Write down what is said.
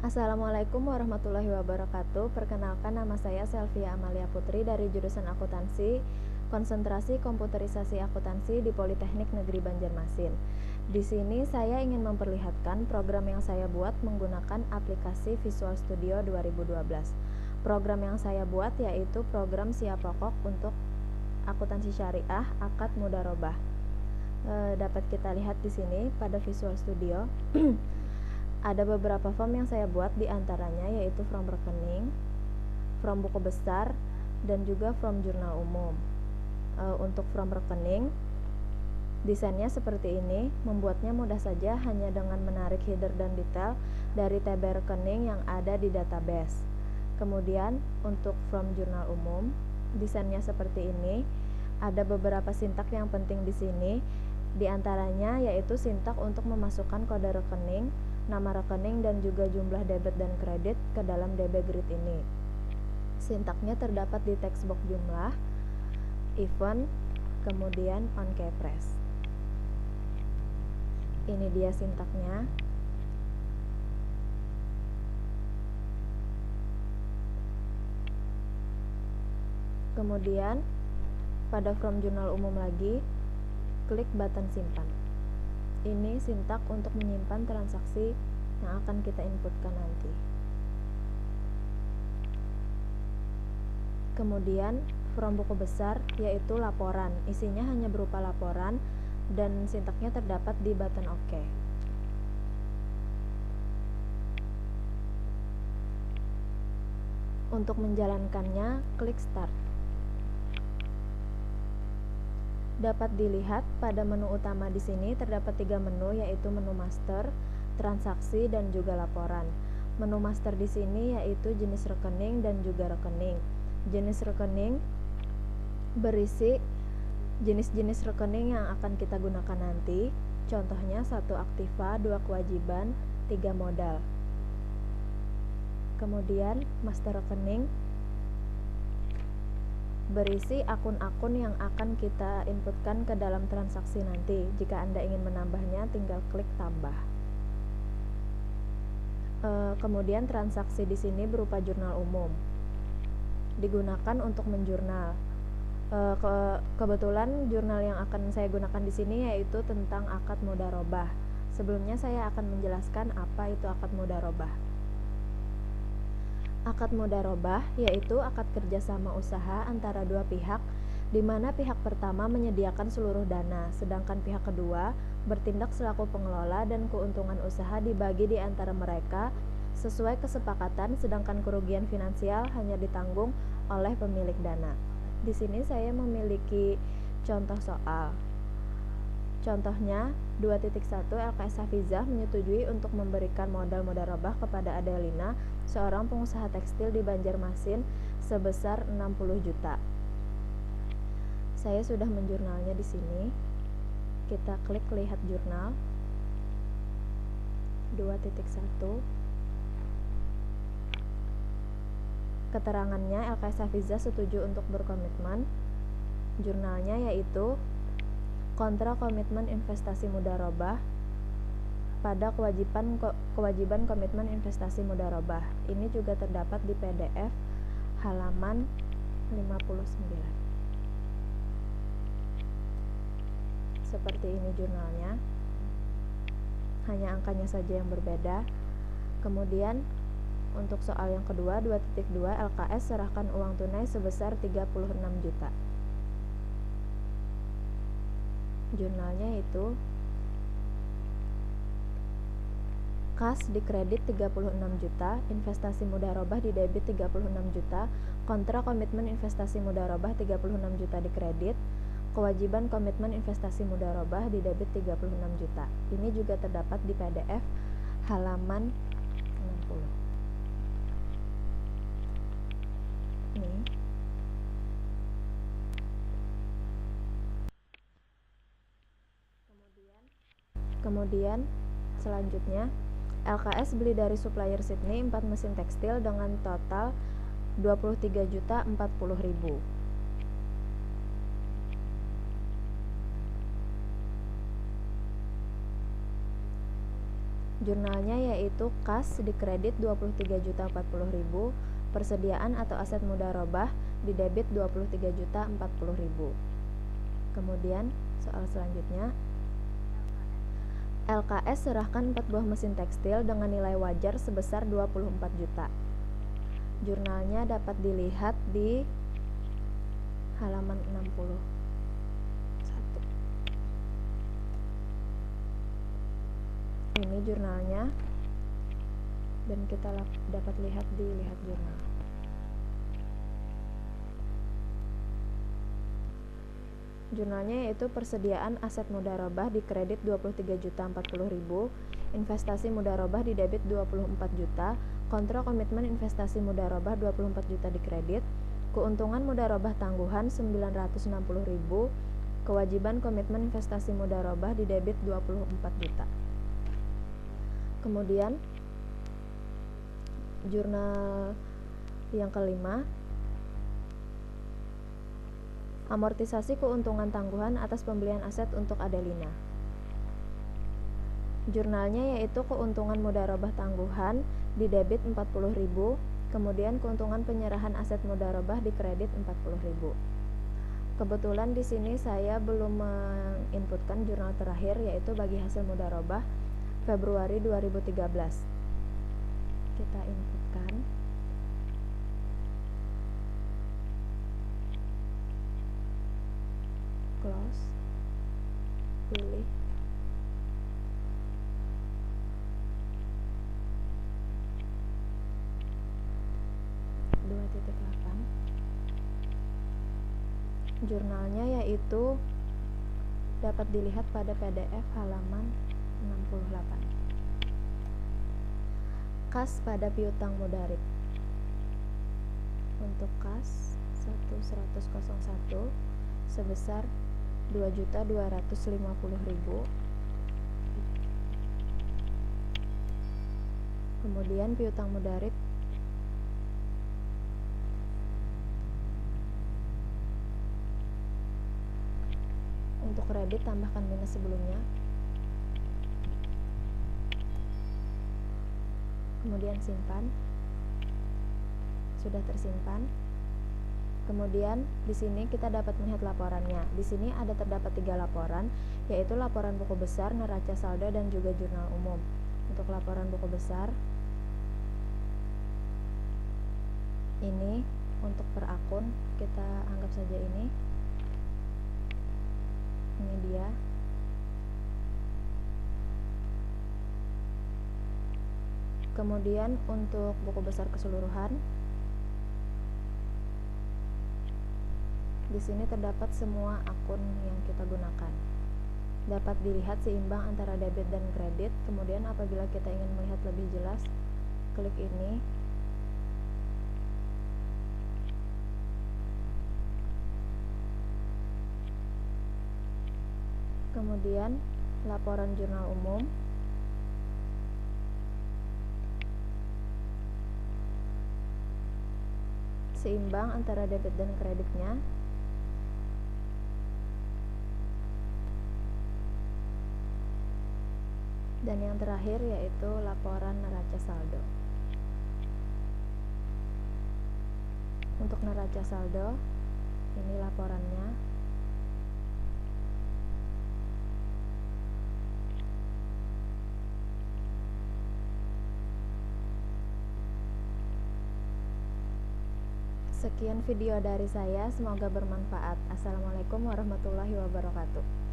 Assalamualaikum warahmatullahi wabarakatuh. Perkenalkan, nama saya Selvia Amalia Putri dari jurusan Akuntansi, konsentrasi komputerisasi akuntansi di Politeknik Negeri Banjarmasin. Di sini saya ingin memperlihatkan program yang saya buat menggunakan aplikasi Visual Studio 2012. Program yang saya buat yaitu program siap pokok untuk akuntansi syariah akad mudharabah. Dapat kita lihat di sini pada Visual Studio. Ada beberapa form yang saya buat, diantaranya yaitu form rekening, form buku besar, dan juga form jurnal umum. Untuk form rekening, desainnya seperti ini. Membuatnya mudah saja, hanya dengan menarik header dan detail dari tabel rekening yang ada di database. Kemudian untuk form jurnal umum, desainnya seperti ini. Ada beberapa sintak yang penting di sini, diantaranya yaitu sintak untuk memasukkan kode rekening, nama rekening, dan juga jumlah debit dan kredit ke dalam DB Grid ini. Sintaknya terdapat di text box jumlah, event, kemudian on keypress. Ini dia sintaknya. Kemudian pada form jurnal umum lagi, klik button simpan. Ini sintak untuk menyimpan transaksi yang akan kita inputkan nanti. Kemudian form buku besar yaitu laporan. Isinya hanya berupa laporan dan sintaknya terdapat di button OK. Untuk menjalankannya, klik start. Dapat dilihat pada menu utama di sini terdapat 3 menu, yaitu menu master, transaksi, dan juga laporan. Menu master di sini yaitu jenis rekening dan juga rekening. Jenis rekening berisi jenis-jenis rekening yang akan kita gunakan nanti. Contohnya 1 aktiva, 2 kewajiban, 3 modal. Kemudian master rekening berisi akun-akun yang akan kita inputkan ke dalam transaksi nanti. Jika Anda ingin menambahnya, tinggal klik tambah. Kemudian transaksi di sini berupa jurnal umum, digunakan untuk menjurnal. Kebetulan jurnal yang akan saya gunakan di sini yaitu tentang akad mudharabah. Sebelumnya saya akan menjelaskan apa itu akad mudharabah. Akad mudharabah yaitu akad kerjasama usaha antara dua pihak, di mana pihak pertama menyediakan seluruh dana, sedangkan pihak kedua bertindak selaku pengelola dan keuntungan usaha dibagi di antara mereka sesuai kesepakatan, sedangkan kerugian finansial hanya ditanggung oleh pemilik dana. Di sini saya memiliki contoh soal. Contohnya 2.1 LKS Hafizah menyetujui untuk memberikan modal mudharabah kepada Adelina, seorang pengusaha tekstil di Banjarmasin, sebesar 60 juta. Saya sudah menjurnalnya di sini. Kita klik lihat jurnal. 2.1. Keterangannya, LKS Hafizah setuju untuk berkomitmen. Jurnalnya yaitu kontra komitmen investasi mudharabah pada kewajiban komitmen investasi mudharabah. Ini juga terdapat di PDF halaman 59. Seperti ini jurnalnya, hanya angkanya saja yang berbeda. Kemudian untuk soal yang kedua, 2.2 LKS serahkan uang tunai sebesar 36 juta. Jurnalnya itu kas di kredit 36 juta, investasi mudharabah di debit 36 juta, kontra komitmen investasi mudharabah 36 juta di kredit, kewajiban komitmen investasi mudharabah di debit 36 juta. Ini juga terdapat di PDF halaman 60. Ini. Kemudian selanjutnya LKS beli dari supplier Sydney 4 mesin tekstil dengan total 23.040.000. Jurnalnya yaitu kas di kredit 23.040.000, persediaan atau aset mudharabah di debit 23.040.000. Kemudian soal selanjutnya, LKS serahkan 4 buah mesin tekstil dengan nilai wajar sebesar 24 juta. Jurnalnya dapat dilihat di halaman 61. Ini jurnalnya, dan kita dapat lihat di lihat jurnal. Jurnalnya yaitu persediaan aset mudharabah di kredit 23.040.000, investasi mudharabah di debit 24 juta, kontrol komitmen investasi mudharabah 24 juta di kredit, keuntungan mudharabah tangguhan 960.000, kewajiban komitmen investasi mudharabah di debit 24 juta. Kemudian jurnal yang kelima, amortisasi keuntungan tangguhan atas pembelian aset untuk Adelina. Jurnalnya yaitu keuntungan mudharabah tangguhan di debit 40.000, kemudian keuntungan penyerahan aset mudharabah di kredit 40.000. Kebetulan di sini saya belum menginputkan jurnal terakhir yaitu bagi hasil mudharabah Februari 2013. Kita inputkan. Close. Pilih. Jurnalnya yaitu dapat dilihat pada PDF halaman 68. Kas pada piutang mudharib. Untuk kas 1101 sebesar 2.250.000. Kemudian piutang mudharib untuk kredit tambahkan minus sebelumnya. Kemudian simpan. Sudah tersimpan. Kemudian di sini kita dapat melihat laporannya. Di sini ada terdapat 3 laporan, yaitu laporan buku besar, neraca saldo, dan juga jurnal umum. Untuk laporan buku besar, ini untuk per akun, kita anggap saja ini dia. Kemudian untuk buku besar keseluruhan, di sini terdapat semua akun yang kita gunakan. Dapat dilihat seimbang antara debit dan kredit. Kemudian apabila kita ingin melihat lebih jelas, klik ini. Kemudian laporan jurnal umum. Seimbang antara debit dan kreditnya. Dan yang terakhir yaitu laporan neraca saldo. Untuk neraca saldo, ini laporannya. Sekian video dari saya, semoga bermanfaat. Assalamualaikum warahmatullahi wabarakatuh.